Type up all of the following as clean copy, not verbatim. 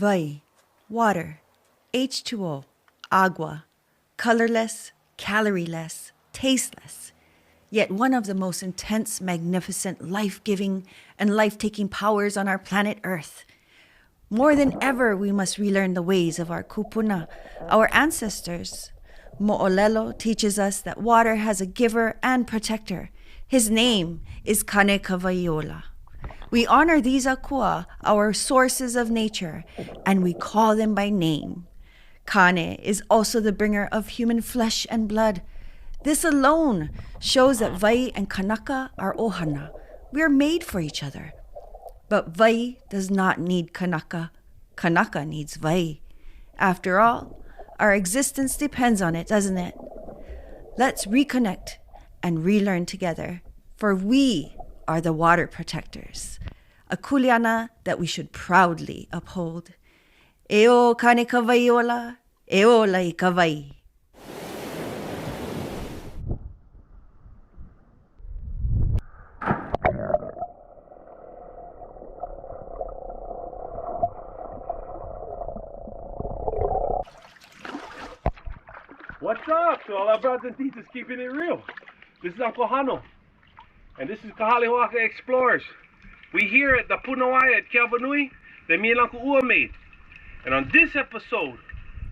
Vai, water, H2O, agua, colorless, calorie-less, tasteless, yet one of the most intense, magnificent, life-giving, and life-taking powers on our planet Earth. More than ever, we must relearn the ways of our kupuna, our ancestors. Mo'olelo teaches us that water has a giver and protector. His name is Kane Kawaiola. We honor these akua, our sources of nature, and we call them by name. Kane is also the bringer of human flesh and blood. This alone shows that Vai and Kanaka are ohana. We are made for each other. But Vai does not need Kanaka. Kanaka needs Vai. After all, our existence depends on it, doesn't it? Let's reconnect and relearn together, for we are the water protectors, a kuleana that we should proudly uphold. Eo kane kawaiola, eo lai kawai. What's up to all our brothers and sisters keeping it real? This is Uncle Hano, and this is Hale Hoaka Explorers. We here at the Punawai at Kelvanui, that me and Uncle Ua made. And on this episode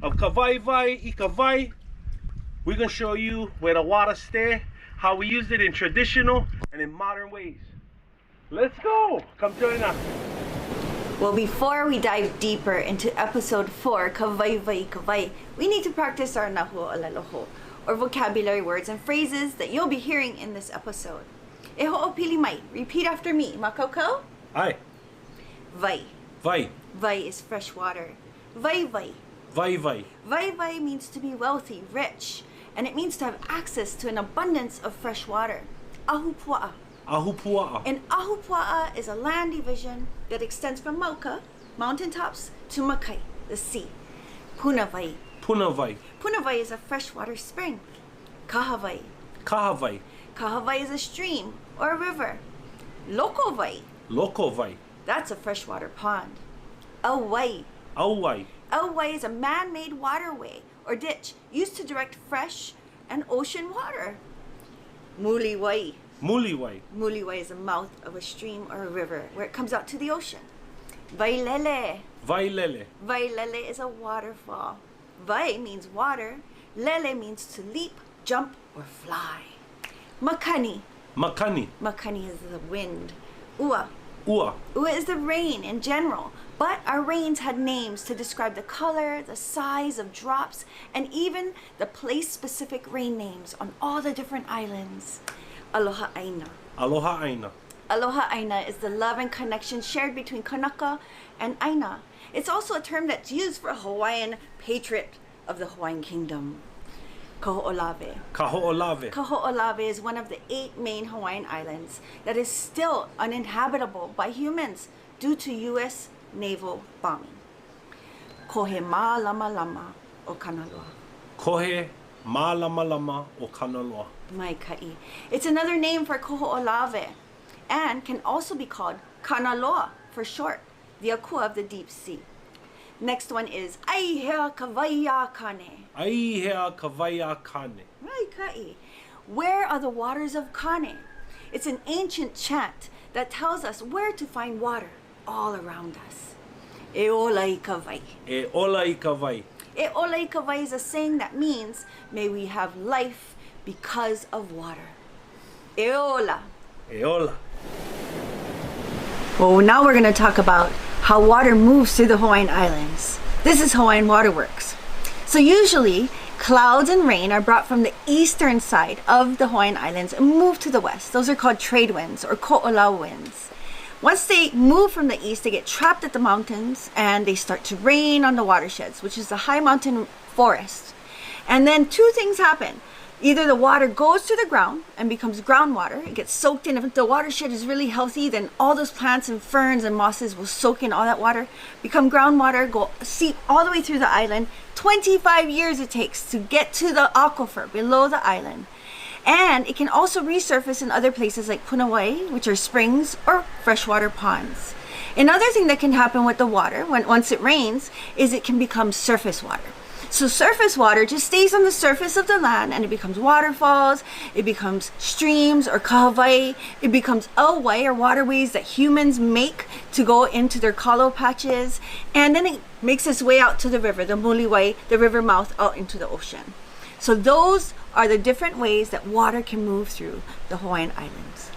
of Kawai Vai I Kawai, we're going to show you where the water stay, how we use it in traditional and in modern ways. Let's go! Come join us. Well, before we dive deeper into episode 4, Kawai Vai Kawai, we need to practice our nahu'olaloho, or vocabulary words and phrases that you'll be hearing in this episode. E ho'opili mai. Repeat after me. Makoko? Aye. Vai. Vai. Vai is fresh water. Vai vai. Vai vai. Vai vai means to be wealthy, rich, and it means to have access to an abundance of fresh water. Ahupua'a. Ahupua'a. And Ahupua'a is a land division that extends from Mauka, mountaintops, to Makai, the sea. Punavai. Punavai. Punavai is a freshwater spring. Kahavai. Kahavai. Kahavai is a stream or a river. Lokovai. Lokovai. That's a freshwater pond. Awai. Auwai. Awai is a man-made waterway or ditch used to direct fresh and ocean water. Muliwai. Muliwai. Muliwai is the mouth of a stream or a river where it comes out to the ocean. Vailele. Vailele. Vailele is a waterfall. Vai means water. Lele means to leap, jump, or fly. Makani. Makani. Makani is the wind. Ua. Ua. Ua is the rain in general, but our rains had names to describe the color, the size of drops, and even the place-specific rain names on all the different islands. Aloha Aina. Aloha Aina. Aloha Aina is the love and connection shared between Kanaka and Aina. It's also a term that's used for a Hawaiian patriot of the Hawaiian kingdom. Kaho'olawe. Kaho'olawe. Kaho'olawe is one of the 8 main Hawaiian islands that is still uninhabitable by humans due to U.S. naval bombing. Kohe mā lama lama o Kanaloa. Kohe mā lama lama o Kanaloa. Mai ka'i. It's another name for Kaho'olawe and can also be called Kanaloa for short, the akua of the deep sea. Next one is Aihea Kawaia Kane. Aihea Kawaia Kane. Mai ka'i. Where are the waters of Kane? It's an ancient chant that tells us where to find water all around us. E ola I kawai. E ola I kawai. E ola I kawai is a saying that means, may we have life because of water. E ola. E ola. Well, now we're going to talk about how water moves through the Hawaiian Islands. This is Hawaiian waterworks. So usually, clouds and rain are brought from the eastern side of the Hawaiian Islands and move to the west. Those are called trade winds or ko'olau winds. Once they move from the east, they get trapped at the mountains and they start to rain on the watersheds, which is the high mountain forest. And then 2 things happen. Either the water goes to the ground and becomes groundwater, it gets soaked in. If the watershed is really healthy, then all those plants and ferns and mosses will soak in all that water, become groundwater, go seep all the way through the island. 25 years it takes to get to the aquifer below the island. And it can also resurface in other places like Punawai, which are springs or freshwater ponds. Another thing that can happen with the water once it rains is it can become surface water. So surface water just stays on the surface of the land and it becomes waterfalls, it becomes streams or kaho'olawe, it becomes auwai or waterways that humans make to go into their kalo patches, and then it makes its way out to the river, the muliwai, the river mouth, out into the ocean. So those are the different ways that water can move through the Hawaiian Islands.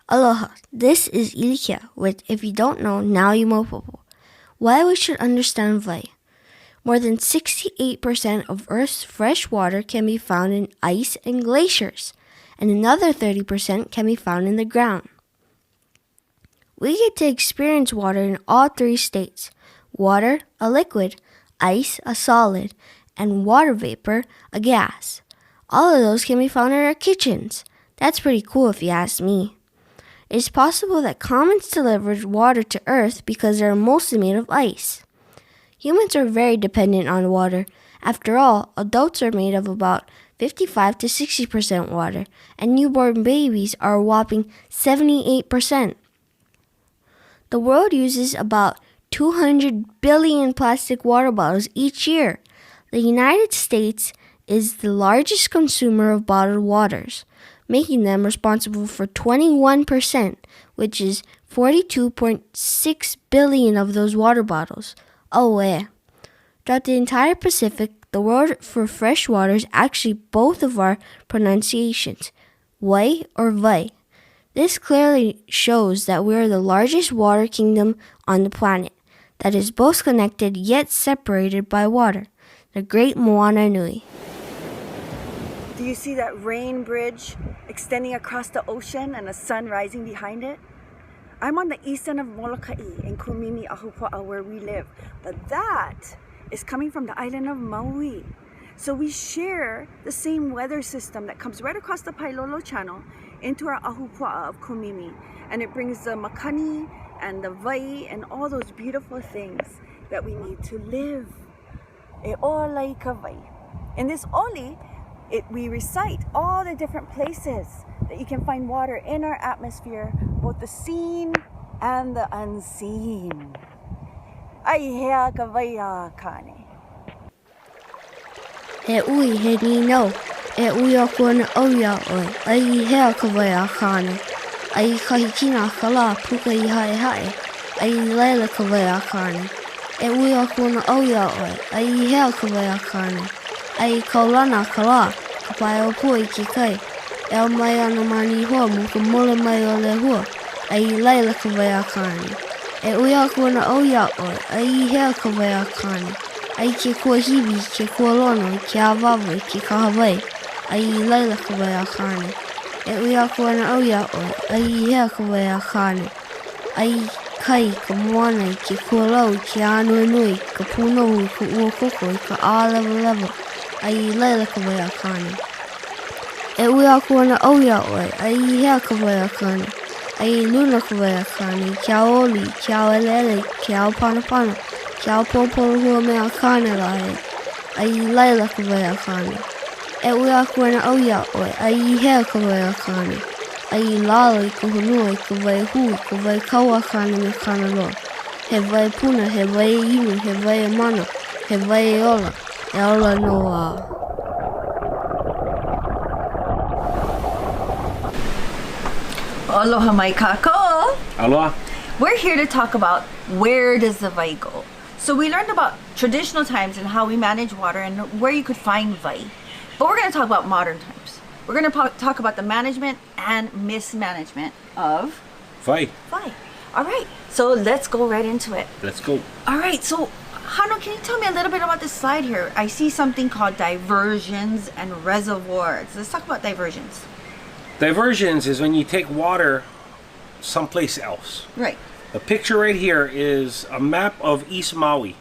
Aloha, this is Ilikia with If You Don't Know, Now You Mopopo. Why we should understand Vai. More than 68% of Earth's fresh water can be found in ice and glaciers, and another 30% can be found in the ground. We get to experience water in all three states: water, a liquid, ice, a solid, and water vapor, a gas. All of those can be found in our kitchens. That's pretty cool if you ask me. It's possible that comets delivered water to Earth because they are mostly made of ice. Humans are very dependent on water. After all, adults are made of about 55 to 60% water, and newborn babies are a whopping 78%. The world uses about 200 billion plastic water bottles each year. The United States is the largest consumer of bottled waters, making them responsible for 21%, which is 42.6 billion of those water bottles. Oh, yeah. Throughout the entire Pacific, the word for fresh water is actually both of our pronunciations, Wai or Vai. This clearly shows that we are the largest water kingdom on the planet that is both connected yet separated by water, the Great Moana Nui. Do you see that rain bridge extending across the ocean and the sun rising behind it? I'm on the east end of Molokai in Kumimi, Ahupua'a, where we live. But that is coming from the island of Maui. So we share the same weather system that comes right across the Pailolo Channel into our Ahupua'a of Kumimi. And it brings the makani and the vai and all those beautiful things that we need to live. E olai ka vai. In this oli, we recite all the different places that you can find water in our atmosphere, both the seen and the unseen. Ai hea ka vai a kane. He ui he ni no, e ui o kona oia oi, ai hea ka vai a kane. Ai kahikina ka la puka I hae hae, ai leila ka vai a kane. E ui o kona oia oi, ai hea ka vai a kane. Ai kaulana ka la, ka pai o pui ki kai. E o mai ana mani hoa mo ka mole mai o le hua, ai leila ka vai a kane. E ui o kona oia oi, ai hea ka vai a kane. Ai ke kua hiwi, ke kua lono, ke awawe, ke kahawai, ai leila ka vai a kane. E ui a kona oia oi, ai hea ka vai a kane. Ai kai ka moana I ke kua lau, ke anui nui, ka punohu, ka ua koko, ka a-level, ai leila ka vai a kane. E ui a kona oia oi, ai hea ka vai a kane. Ai luna ka vai a kane, ke a oli, ke a elele, ke a panapana, ke a popolo hua me a kane lahe. Ai leila ka vai a kane. E ui a kona oia oi, ai hea ka vai a kane. Ai lalo I ka honua, I ka vai hui, ka vai kaua kane me kana loa. He vai puna, he vai inu, he vai mana, he vai ola, e ola noa. Aloha mai kako. Aloha. We're here to talk about where does the vai go. So we learned about traditional times and how we manage water and where you could find vai. But we're going to talk about modern times. We're going to talk about the management and mismanagement of Vai. vai. All right, so let's go right into it. Let's go. All right, so Hano, can you tell me a little bit about this slide here? I see something called diversions and reservoirs. Let's talk about diversions. Diversions is when you take water someplace else. Right. The picture right here is a map of East Maui,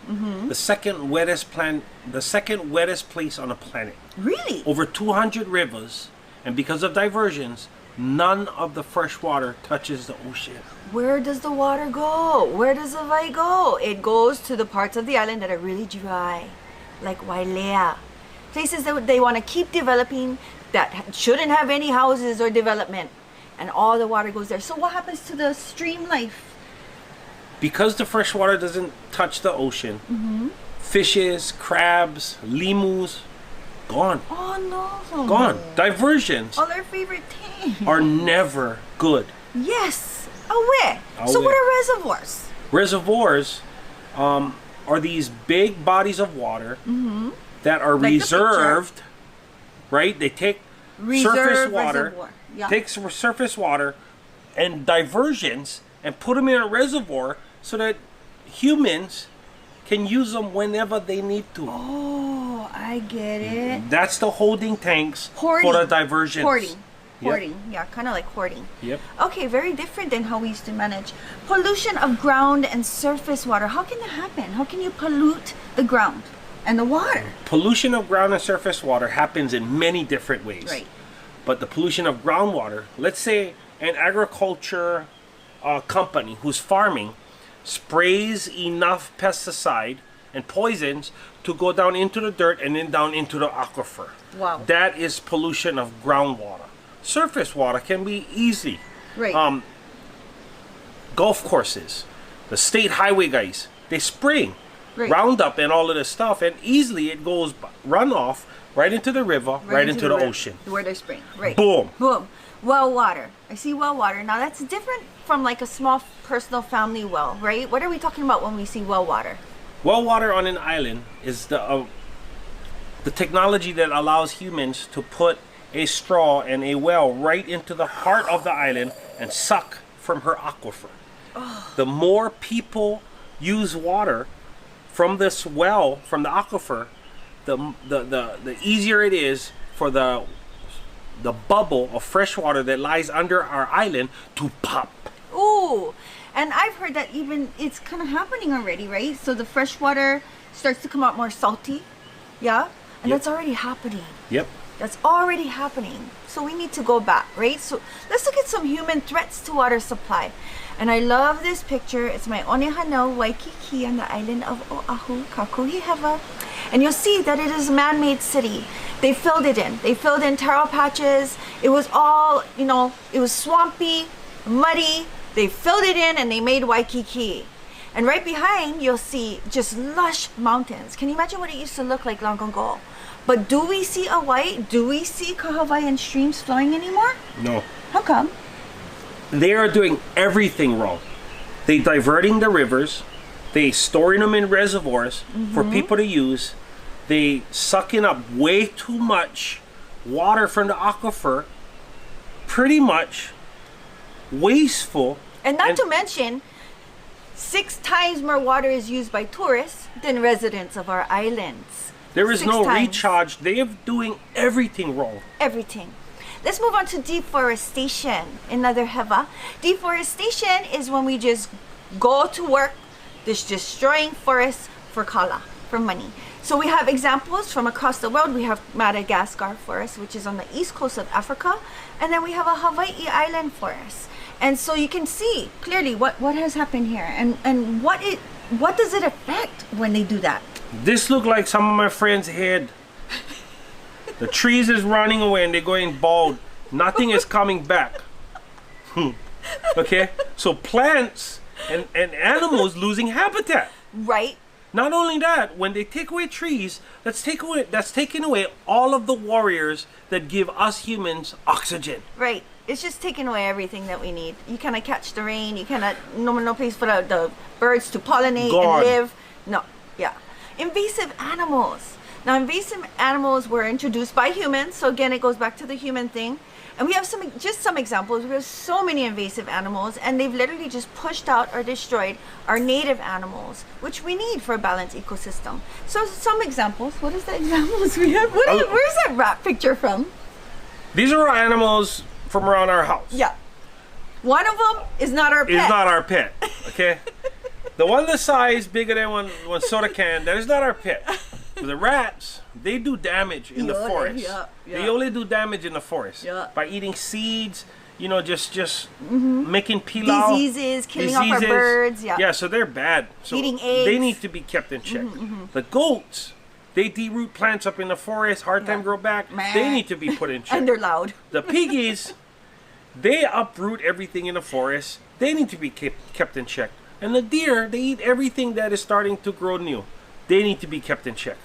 the second wettest place on the planet. Really? Over 200 rivers, and because of diversions, none of the fresh water touches the ocean. Where does the water go? Where does the vai go? It goes to the parts of the island that are really dry, like Wailea. Places that they want to keep developing that shouldn't have any houses or development. and all the water goes there. So what happens to the stream life? Because the fresh water doesn't touch the ocean, fishes, crabs, lemus, gone. Oh no. Gone. Diversions All our favorite thing. are never good. Yes. Away. So Away. what are reservoirs? Reservoirs are these big bodies of water that are Like the reserved, right? They take surface water, reservoir. Yeah. take some surface water and diversions and put them in a reservoir so that humans can use them whenever they need to. Oh, I get it. That's the holding tanks Hoarding. for the diversions. Hoarding. Yeah, kind of like hoarding. Yep. Okay, very different than how we used to manage. Pollution of ground and surface water. How can that happen? How can you pollute the ground and the water? Pollution of ground and surface water happens in many different ways. Right. But the pollution of groundwater, let's say an agriculture company who's farming sprays enough pesticide and poisons to go down into the dirt and then down into the aquifer. Wow. That is pollution of groundwater. Surface water can be easy. Right. Golf courses, the state highway guys, they spray Right. Roundup and all of this stuff, and easily it goes runoff right into the river, right into the ocean. Where they spring. Right. Boom. Boom. Well water. I see well water. Now that's different from like a small personal family well, right? What are we talking about when we see well water? Well water on an island is the technology that allows humans to put a straw and a well right into the heart of the island and suck from her aquifer. The more people use water from this well, from the aquifer, the easier it is for the bubble of fresh water that lies under our island to pop. Ooh, and I've heard that even it's kind of happening already, right? So the fresh water starts to come out more salty, yeah? And Yep. that's already happening. Yep. That's already happening. So we need to go back, right? So let's look at some human threats to water supply. And I love this picture. It's my Onehano Waikiki on the island of Oahu, Kako'olawe. And you'll see that it is a man-made city. They filled it in. They filled in taro patches. It was all, it was swampy, muddy. They filled it in and they made Waikiki. And right behind, you'll see just lush mountains. Can you imagine what it used to look like long ago? But do we see Hawaii? Do we see Hawaiian streams flowing anymore? No. How come? They are doing everything wrong. They diverting the rivers. They storing them in reservoirs for people to use. They sucking up way too much water from the aquifer. Pretty much wasteful. And not to mention, 6 times more water is used by tourists than residents of our islands. There is 6 no times. recharge. They are doing everything wrong. Everything. Let's move on to deforestation. Another heva. Deforestation is when we just go to work just destroying forests for kala, for money. So we have examples from across the world. We have Madagascar forest, which is on the east coast of Africa, and then we have a Hawaii island forest. And so you can see clearly what has happened here, and what does it affect when they do that? This look like some of my friends' head. The trees is running away and they're going bald. Nothing is coming back. Okay? So plants and animals losing habitat. Right. Not only that, when they take away trees, that's taking away all of the warriors that give us humans oxygen. Right. It's just taking away everything that we need. You cannot catch the rain. You cannot, no place for the birds to pollinate Gone. and live. No. Yeah. Invasive animals. Now, invasive animals were introduced by humans. So again, it goes back to the human thing. And we have some examples. We have so many invasive animals, and they've literally just pushed out or destroyed our native animals, which we need for a balanced ecosystem. So some examples. What is the examples we have? Where's that rat picture from? These are our animals from around our house. Yeah. One of them is not our pet. It's not our pet. Okay? The one the size bigger than one soda can, that is not our pet. The rats, they do damage in the forest. They only do damage in the forest by eating seeds, just making pilau. Diseases, killing off our birds. Yeah, so they're bad. So eating eggs. They need to be kept in check. The goats, they de-root plants up in the forest, hard time grow back. They need to be put in check. And they're loud. The piggies, They uproot everything in the forest. They need to be kept in check. And the deer, they eat everything that is starting to grow new. They need to be kept in check.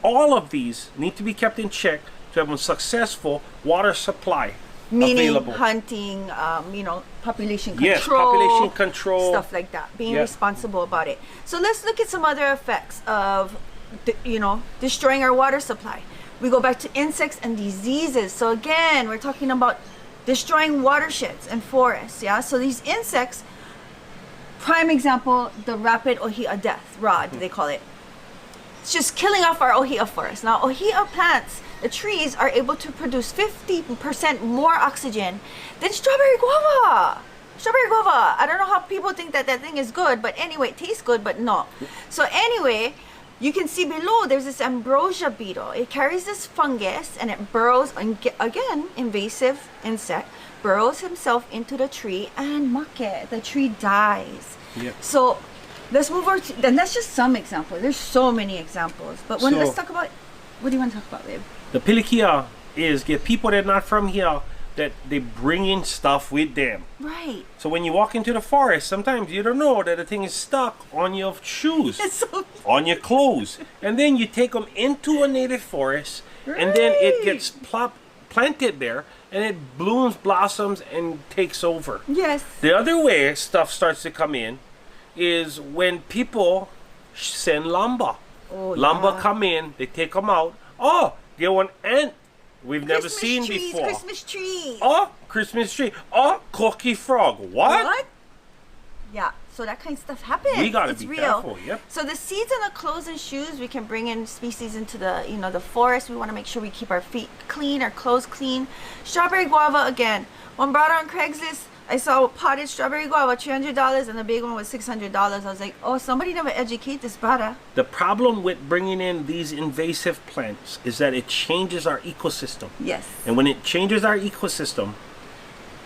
All of these need to be kept in check to have a successful water supply Meaning available. hunting, population control. Yes, population control. Stuff like that. Being Yeah. responsible about it. So let's look at some other effects of, destroying our water supply. We go back to insects and diseases. So again, we're talking about destroying watersheds and forests. Yeah. So these insects, prime example, the rapid ohia death rod, they call it. It's just killing off our ohia forest. Now, ohia plants, the trees, are able to produce 50% more oxygen than strawberry guava. Strawberry guava. I don't know how people think that thing is good, but anyway, it tastes good, but no. So anyway, you can see below there's this ambrosia beetle. It carries this fungus and it burrows, again, invasive insect, burrows himself into the tree and the tree dies. Yep. So let's move over to, then that's just some examples. There's so many examples. But let's talk about, what do you want to talk about, babe? The pilikia is get people that are not from here that they bring in stuff with them. Right. So when you walk into the forest, sometimes you don't know that the thing is stuck on your shoes, It's so on your clothes. And then you take them into a native forest and then it gets planted there and it blooms, blossoms, and takes over. yes. The other way stuff starts to come in is when people send lumber. Oh, Lumber yeah. come in, they take them out. Oh, get one ant we've never Christmas seen trees, before. Christmas trees. Oh, Christmas tree. Oh, corky frog. What? Yeah, so that kind of stuff happens. We gotta it's be real. careful, yep. So the seeds on the clothes and shoes, we can bring in species into the, the forest. We want to make sure we keep our feet clean, our clothes clean. Strawberry guava, again. One brought on Craigslist, I saw a potted strawberry guava, $300, and the big one was $600. I was like, oh, somebody never educate this brother. The problem with bringing in these invasive plants is that it changes our ecosystem. Yes. And when it changes our ecosystem,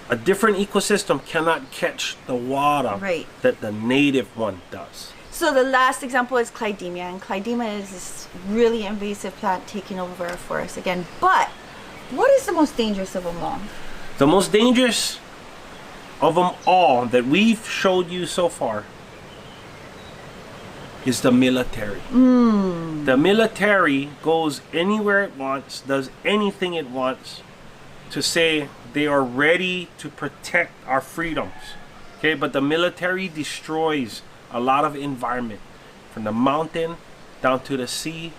a different ecosystem cannot catch the water Right. that the native one does. So the last example is Clydemia, and Clydemia is this really invasive plant taking over our forest again. But what is the most dangerous of them all? The most dangerous of them all that we've showed you so far is the military. The military goes anywhere it wants, does anything it wants to say they are ready to protect our freedoms. Okay, but the military destroys a lot of environment, from the mountain down to the sea,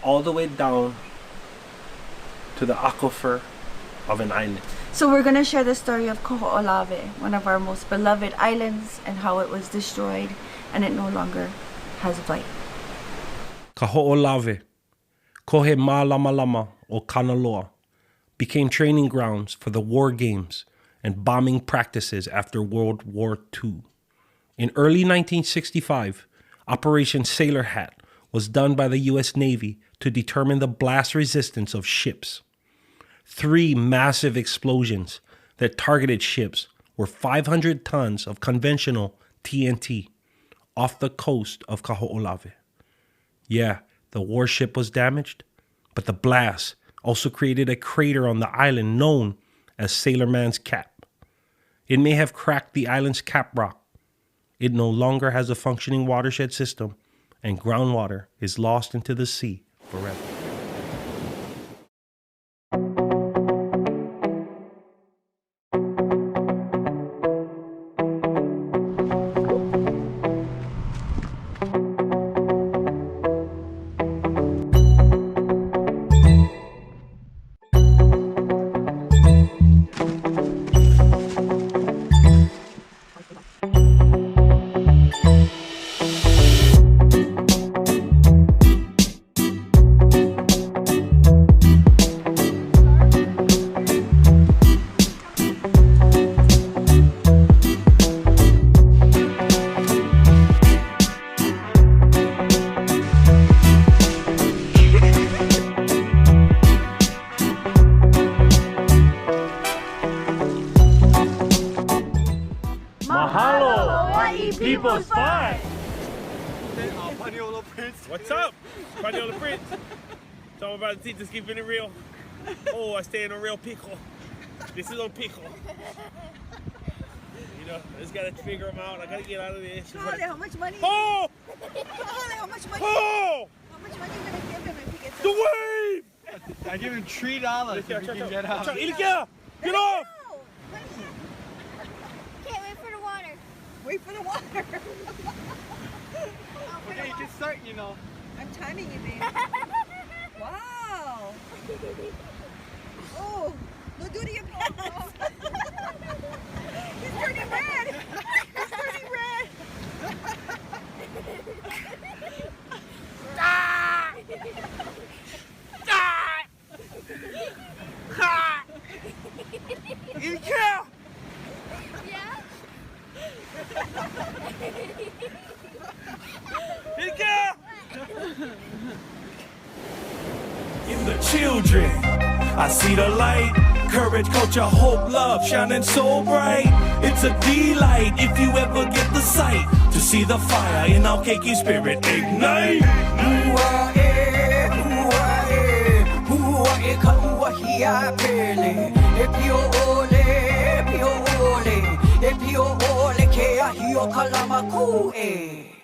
all the way down to the aquifer of an island. So we're going to share the story of Kaho'olawe, one of our most beloved islands, and how it was destroyed and it no longer has light. Kaho'olawe, Kohe Mā Lama Lama o Kanaloa, became training grounds for the war games and bombing practices after World War II. In early 1965, Operation Sailor Hat was done by the U.S. Navy to determine the blast resistance of ships. 3 massive explosions that targeted ships were 500 tons of conventional TNT off the coast of Kaho'olawe. Yeah, the warship was damaged, but the blast also created a crater on the island known as Sailor Man's Cap. It may have cracked the island's cap rock. It no longer has a functioning watershed system, and groundwater is lost into the sea forever. People's Fun! What's up? Paniola Prince. Talking about the teachers keeping it real. Oh, I stay in a real pickle. This is on pickle. You know, I just gotta figure them out. I gotta get out of this. Kahale, how much money? Oh! Kahale, how much money? Oh! How much money are you gonna give him if he gets The wave! I give him $3 if he can get out. Ilikia! Get off! Okay, wait for the water. Wait for the water. Okay, you can start, you know. I'm timing you, babe. Wow. Oh, no, do to your pants. He's turning red. He's turning red. Ilikia! Yeah? Ilikia! In the children, I see the light. Courage, culture, hope, love, shining so bright. It's a delight if you ever get the sight to see the fire in our keiki spirit ignite. If you ole, ke ahi o kalama ku e.